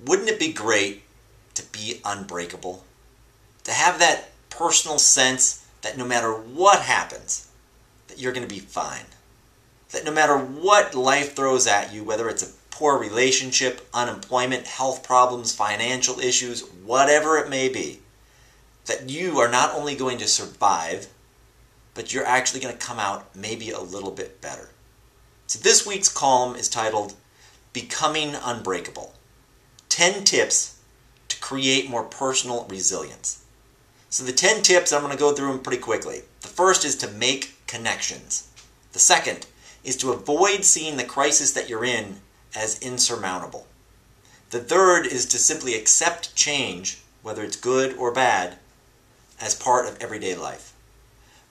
Wouldn't it be great to be unbreakable? To have that personal sense that no matter what happens, that you're going to be fine. That no matter what life throws at you, whether it's a poor relationship, unemployment, health problems, financial issues, whatever it may be, that you are not only going to survive, but you're actually going to come out maybe a little bit better. So this week's column is titled, Becoming Unbreakable. 10 Tips to Create More Personal Resilience. So the 10 tips, I'm going to go through them pretty quickly. The first is to make connections. The second is to avoid seeing the crisis that you're in as insurmountable. The third is to simply accept change, whether it's good or bad, as part of everyday life.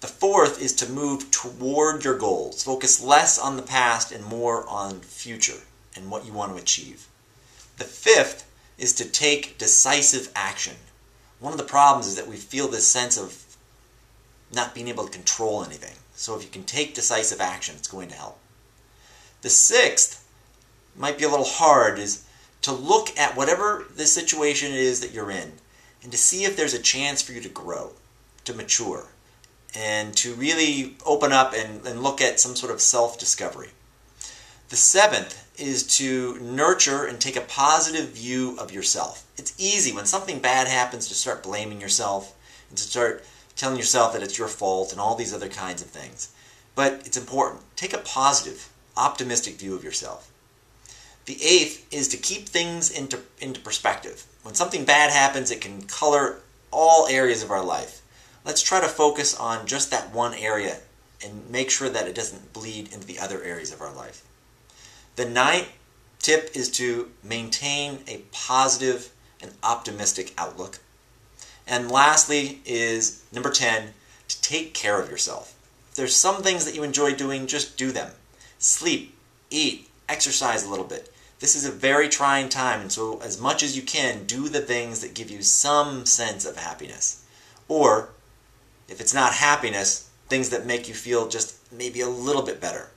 The fourth is to move toward your goals. Focus less on the past and more on future and what you want to achieve. The fifth is to take decisive action. One of the problems is that we feel this sense of not being able to control anything. So if you can take decisive action, it's going to help. The sixth, might be a little hard, is to look at whatever the situation is that you're in and to see if there's a chance for you to grow, to mature, and to really open up and look at some sort of self-discovery. The seventh is to nurture and take a positive view of yourself. It's easy when something bad happens to start blaming yourself and to start telling yourself that it's your fault and all these other kinds of things. But it's important. Take a positive, optimistic view of yourself. The eighth is to keep things into perspective. When something bad happens, it can color all areas of our life. Let's try to focus on just that one area and make sure that it doesn't bleed into the other areas of our life. The ninth tip is to maintain a positive and optimistic outlook. And lastly is number 10, to take care of yourself. If there's some things that you enjoy doing, just do them. Sleep, eat, exercise a little bit. This is a very trying time, and so as much as you can, do the things that give you some sense of happiness. Or, if it's not happiness, things that make you feel just maybe a little bit better.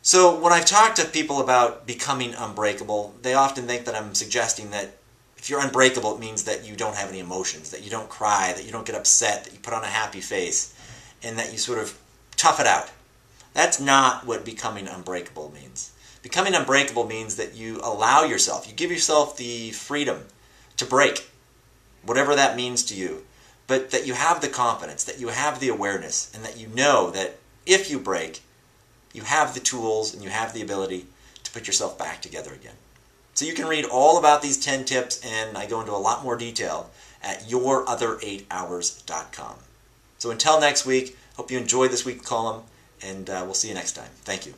So when I've talked to people about becoming unbreakable, they often think that I'm suggesting that if you're unbreakable, it means that you don't have any emotions, that you don't cry, that you don't get upset, that you put on a happy face, and that you sort of tough it out. That's not what becoming unbreakable means. Becoming unbreakable means that you allow yourself, you give yourself the freedom to break, whatever that means to you, but that you have the confidence, that you have the awareness, and that you know that if you break, you have the tools and you have the ability to put yourself back together again. So you can read all about these 10 tips, and I go into a lot more detail at yourother8hours.com. So until next week, hope you enjoyed this week's column, and we'll see you next time. Thank you.